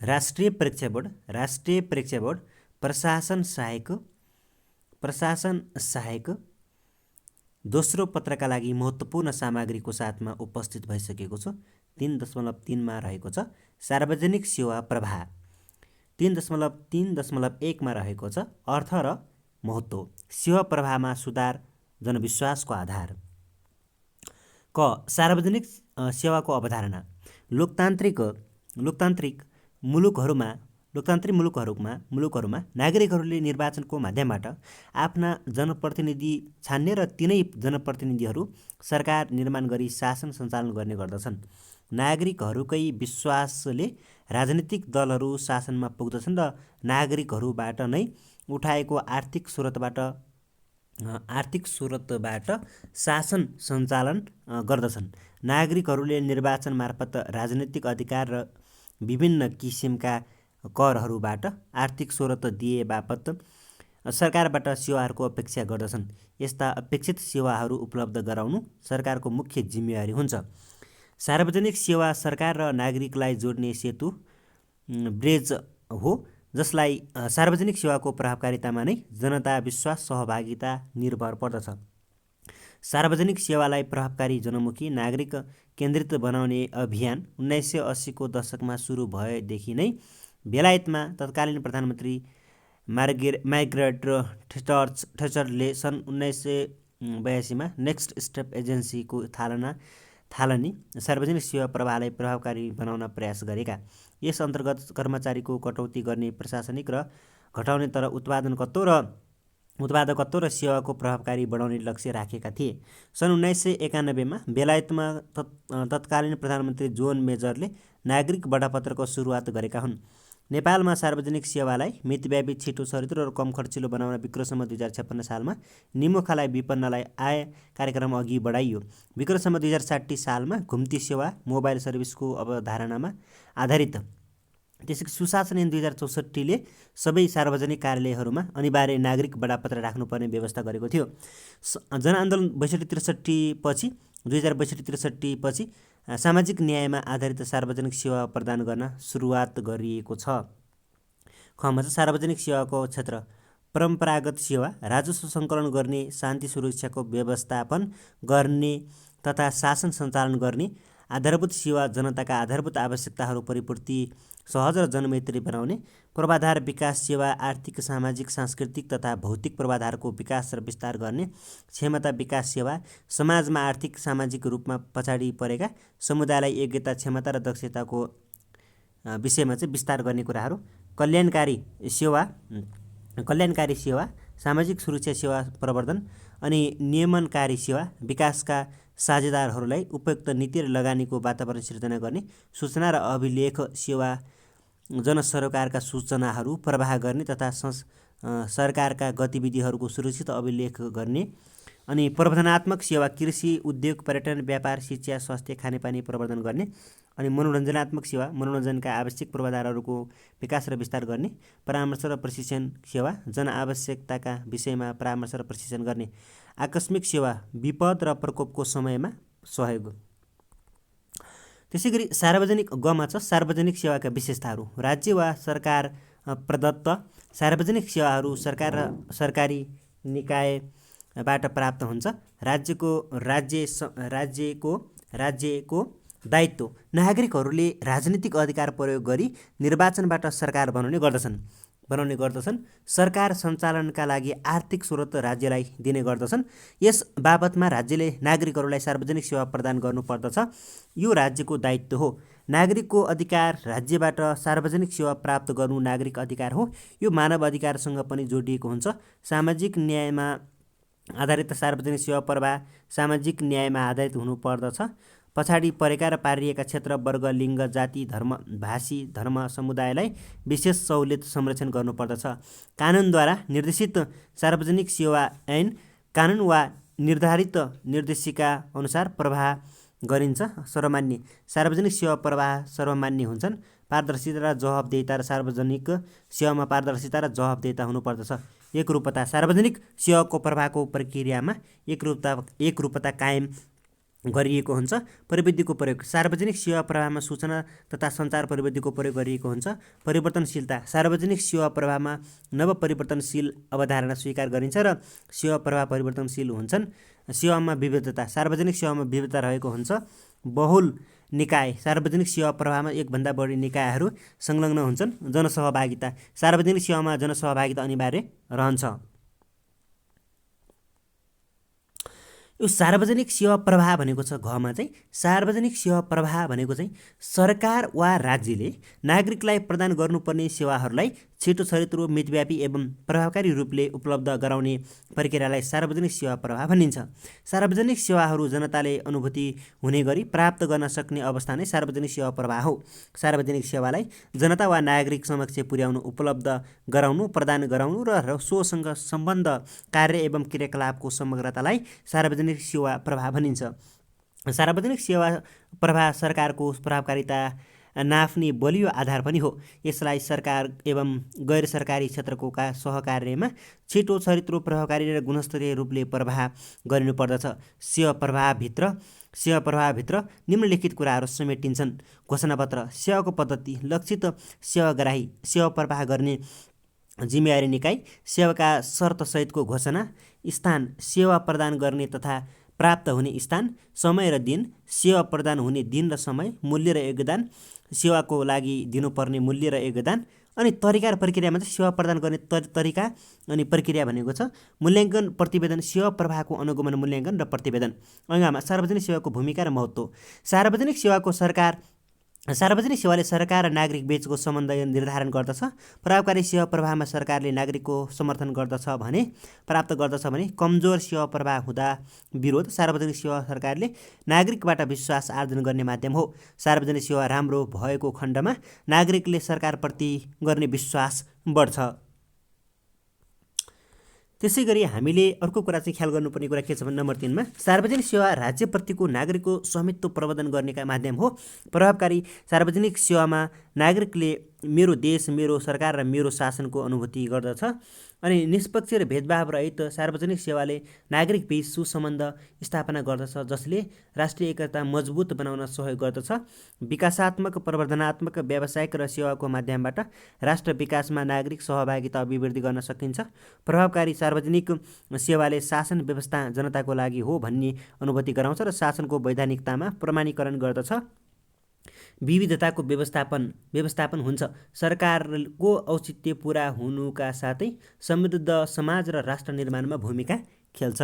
राष्ट्रिय परीक्षा बोर्ड प्रशासन सहायक दोस्रो पत्रका लागि महत्त्वपूर्ण सामग्रीको साथमा उपस्थित भइसकेको छु। 3.3 मा रहेको छ सार्वजनिक सेवा प्रवाह। 3.3.1 मा रहेको छ अर्थ र महत्त्व, सेवा प्रवाहमा सुधार, जनविश्वासको आधार। क सार्वजनिक सेवाको अवधारणा। लोकतान्त्रिक मुलुकहरूमा नागरिकहरूले निर्वाचनको माध्यमबाट आफ्ना जनप्रतिनिधि छान्ने र तिनै जनप्रतिनिधिहरू सरकार निर्माण गरी शासन सञ्चालन गर्ने गर्दछन्। नागरिकहरूकै विश्वासले राजनीतिक दलहरू शासनमा पुग्दछन् र नागरिकहरूबाट नै उठाएको आर्थिक स्रोतबाट शासन सञ्चालन गर्दछन्। नागरिकहरूले निर्वाचन मार्फत राजनीतिक अधिकार र विभिन्न किसिमका करहरूबाट आर्थिक स्रोत दिए बापत सरकारबाट सेवाहरूको अपेक्षा गर्दछन्। यस्ता अपेक्षित सेवाहरू उपलब्ध गराउनु सरकारको मुख्य जिम्मेवारी हुन्छ। सार्वजनिक सेवा सरकार र नागरिकलाई जोड्ने सेतु ब्रिज हो, जसलाई सार्वजनिक सेवाको प्रभावकारितामा नै जनता विश्वास सहभागिता निर्भर पर्दछ। सार्वजनिक सेवालाई प्रभावकारी, जनमुखी, नागरिक केन्द्रित बनाउने अभियान 1980 को दशकमा सुरु भएदेखि नै बेलायतमा तत्कालीन प्रधानमन्त्री मार्गरेट थ्याचरले सन् 1982 मा नेक्स्ट स्टेप एजेन्सीको थालनी सार्वजनिक सेवा प्रवाहलाई प्रभावकारी बनाउन प्रयास गरेका। यस अन्तर्गत कर्मचारीको कटौती गर्ने, प्रशासनिक र घटाउने तर उत्पादकत्व र सेवाको प्रभावकारी बढाउने लक्ष्य राखेका थिए। सन् 1991 मा बेलायतमा तत्कालीन प्रधानमन्त्री जोन मेजरले नागरिक बडापत्रको सुरुवात गरेका हुन्। नेपालमा सार्वजनिक सेवालाई मितव्यापी, छिटो, सरिलो र कम खर्चिलो बनाउन विक्रमसम्म 2056 सालमा निमुखालाई विपन्नलाई आय कार्यक्रम अघि बढाइयो। विक्रमसम्म 2060 सालमा घुम्ती सेवा मोबाइल सर्भिसको अवधारणामा आधारित त्यसै सुशासन ऐन 2064 ले सबै सार्वजनिक कार्यालयहरूमा अनिवार्य नागरिक बडापत्र राख्नुपर्ने व्यवस्था गरेको थियो। जनआन्दोलन 2062-63 पछि सामाजिक न्यायमा आधारित सार्वजनिक सेवा प्रदान गर्न सुरुवात गरिएको छ। खमा छ सार्वजनिक सेवाको क्षेत्र। परम्परागत सेवा, राजस्व सङ्कलन गर्ने, शान्ति सुरक्षाको व्यवस्थापन गर्ने तथा शासन सञ्चालन गर्ने। आधारभूत सेवा, जनताका आधारभूत आवश्यकताहरू परिपूर्ति सहज र जनमैत्री बनाउने। पूर्वाधार विकास सेवा, आर्थिक, सामाजिक, सांस्कृतिक तथा भौतिक पूर्वाधारको विकास र विस्तार गर्ने। क्षमता विकास सेवा, समाजमा आर्थिक सामाजिक रूपमा पछाडि परेका समुदायलाई योग्यता, क्षमता र दक्षताको विषयमा चाहिँ विस्तार गर्ने कुराहरू। कल्याणकारी सेवा, सामाजिक सुरक्षा सेवा प्रवर्धन अनि नियमनकारी सेवा, विकासका साझेदारहरूलाई उपयुक्त नीति र लगानीको वातावरण सिर्जना गर्ने। सूचना र अभिलेख सेवा, जनसरोकारका सूचनाहरू प्रवाह गर्ने तथा सरकारका गतिविधिहरूको सुरक्षित अभिलेख गर्ने। अनि प्रबन्धनात्मक सेवा, कृषि, उद्योग, पर्यटन, व्यापार, शिक्षा, स्वास्थ्य, खानेपानी प्रवर्धन गर्ने। अनि मनोरञ्जनात्मक सेवा, मनोरञ्जनका आवश्यक पूर्वाधारहरूको विकास र विस्तार गर्ने। परामर्श र प्रशिक्षण सेवा, जनआवश्यकताका विषयमा परामर्श र प्रशिक्षण गर्ने। आकस्मिक सेवा, विपद र प्रकोपको समयमा सहयोग। त्यसैगरी सार्वजनिक गमा छ सार्वजनिक सेवाका विशेषताहरू। राज्य वा सरकार प्रदत्त सार्वजनिक सेवाहरू सरकार र सरकारी निकायबाट प्राप्त हुन्छ। राज्यको दायित्व, नागरिकहरूले राजनीतिक अधिकार प्रयोग गरी निर्वाचनबाट सरकार बनाउने गर्दछन्। सरकार सञ्चालनका लागि आर्थिक स्रोत राज्यलाई दिने गर्दछन्। यस बाबतमा राज्यले नागरिकहरूलाई सार्वजनिक सेवा प्रदान गर्नुपर्दछ। यो राज्यको दायित्व हो। नागरिकको अधिकार, राज्यबाट सार्वजनिक सेवा प्राप्त गर्नु नागरिक अधिकार हो। यो मानव अधिकारसँग पनि जोडिएको हुन्छ। सामाजिक न्यायमा आधारित सार्वजनिक सेवा प्रवाह सामाजिक न्यायमा आधारित हुनुपर्दछ। पछाडि परेका र पारिएका क्षेत्र, वर्ग, लिङ्ग, जाति, धर्म, भाषी, धर्म समुदायलाई विशेष सहुलियत संरक्षण गर्नुपर्दछ। कानुनद्वारा निर्देशित सार्वजनिक सेवा ऐन कानुन वा निर्धारित निर्देशिका अनुसार प्रवाह गरिन्छ। सर्वमान्य सार्वजनिक सेवा प्रवाह सर्वमान्य हुन्छन्। पारदर्शिता र जवाफदेहिता सार्वजनिक सेवामा पारदर्शिता र जवाफदेहिता हुनुपर्दछ। एकरूपता सार्वजनिक सेवाको प्रवाहको प्रक्रियामा एकरूपता कायम गरिएको हुन्छ। प्रविधिको प्रयोग सार्वजनिक सेवा प्रवाहमा सूचना तथा सञ्चार प्रविधिको प्रयोग गरिएको हुन्छ। परिवर्तनशीलता सार्वजनिक सेवा प्रवाहमा नव परिवर्तनशील अवधारणा स्वीकार गरिन्छ र सेवा प्रवाह परिवर्तनशील हुन्छन्। सेवामा विविधता सार्वजनिक सेवामा विविधता रहेको हुन्छ। बहुल निकाय सार्वजनिक सेवा प्रवाहमा एकभन्दा बढी निकायहरू संलग्न हुन्छन्। जनसहभागिता सार्वजनिक सेवामा जनसहभागिता अनिवार्य रहन्छ। यो सार्वजनिक सेवा प्रवाह भनेको छ घमा चाहिँ सार्वजनिक सेवा प्रवाह भनेको चाहिँ सरकार वा राज्यले नागरिकलाई प्रदान गर्नुपर्ने सेवाहरूलाई छिटो छरितो मितव्यापी एवं प्रभावकारी रूपले उपलब्ध गराउने प्रक्रियालाई सार्वजनिक सेवा प्रवाह भनिन्छ। सार्वजनिक सेवाहरू जनताले अनुभूति हुने गरी प्राप्त गर्न सक्ने अवस्था नै सार्वजनिक सेवा प्रवाह हो। सार्वजनिक सेवालाई जनता वा नागरिक समक्ष पुर्याउनु, उपलब्ध गराउनु, प्रदान गराउनु र सोसँग सम्बन्ध कार्य एवं क्रियाकलापको समग्रतालाई सार्वजनिक सेवा प्रवाह भनिन्छ। सार्वजनिक सेवा प्रवाह सरकारको प्रभावकारिता नाप्ने बलियो आधार पनि हो। यसलाई सरकार एवं गैर सरकारी क्षेत्रको सहकार्यमा छिटो छरितो प्रभावकारी र गुणस्तरीय रूपले प्रवाह गरिनुपर्दछ। सेवा प्रवाहभित्र निम्नलिखित कुराहरू समेटिन्छन्। घोषणापत्र सेवाको पद्धति लक्षित सेवाग्राही सेवा प्रवाह गर्ने जिम्मेवारी निकाय सेवाका शर्तसहितको घोषणा स्थान सेवा प्रदान गर्ने तथा प्राप्त हुने स्थान समय र दिन सेवा प्रदान हुने दिन र समय मूल्य र योगदान सेवाको लागि दिनुपर्ने मूल्य र योगदान अनि तरिका र प्रक्रियामा चाहिँ सेवा प्रदान गर्ने तरिका अनि प्रक्रिया भनेको छ। मूल्याङ्कन प्रतिवेदन सेवा प्रवाहको अनुगमन मूल्याङ्कन र प्रतिवेदन। अङ्गमा सार्वजनिक सेवाको भूमिका र महत्त्व सार्वजनिक सेवाले सरकार र नागरिक बीचको सम्बन्ध निर्धारण गर्दछ। प्रभावकारी सेवा प्रवाहमा सरकारले नागरिकको समर्थन प्राप्त गर्दछ भने कमजोर सेवा प्रवाह हुँदा विरोध। सार्वजनिक सेवा सरकारले नागरिकबाट विश्वास आर्जन गर्ने माध्यम हो। सार्वजनिक सेवा राम्रो भएको खण्डमा नागरिकले सरकारप्रति गर्ने विश्वास बढ्छ। त्यसै गरी हामीले अर्को कुरा चाहिँ ख्याल गर्नुपर्ने कुरा के छ भने नम्बर 3 मा सार्वजनिक सेवा राज्यप्रतिको नागरिकको स्वामित्व प्रवर्धन गर्नेका माध्यम हो। प्रभावकारी सार्वजनिक सेवामा नागरिकले मेरो देश, मेरो सरकार र मेरो शासनको अनुभूति गर्दछ। अनि निष्पक्ष र भेदभाव रहित सार्वजनिक सेवाले नागरिक बीच सुसम्बन्ध स्थापना गर्दछ, जसले राष्ट्रिय एकता मजबुत बनाउन सहयोग गर्दछ। विकासात्मक, प्रवर्धनात्मक, व्यावसायिक र सेवाको माध्यमबाट राष्ट्र विकासमा नागरिक सहभागिता अभिवृद्धि गर्न सकिन्छ। प्रभावकारी सार्वजनिक सेवाले शासन व्यवस्था जनताको लागि हो भन्ने अनुभूति गराउँछ र शासनको वैधानिकतामा प्रमाणीकरण गर्दछ। विविधताको व्यवस्थापन हुन्छ। सरकारको औचित्य पुरा हुनुका साथै समृद्ध समाज र राष्ट्र निर्माणमा भूमिका खेल्छ।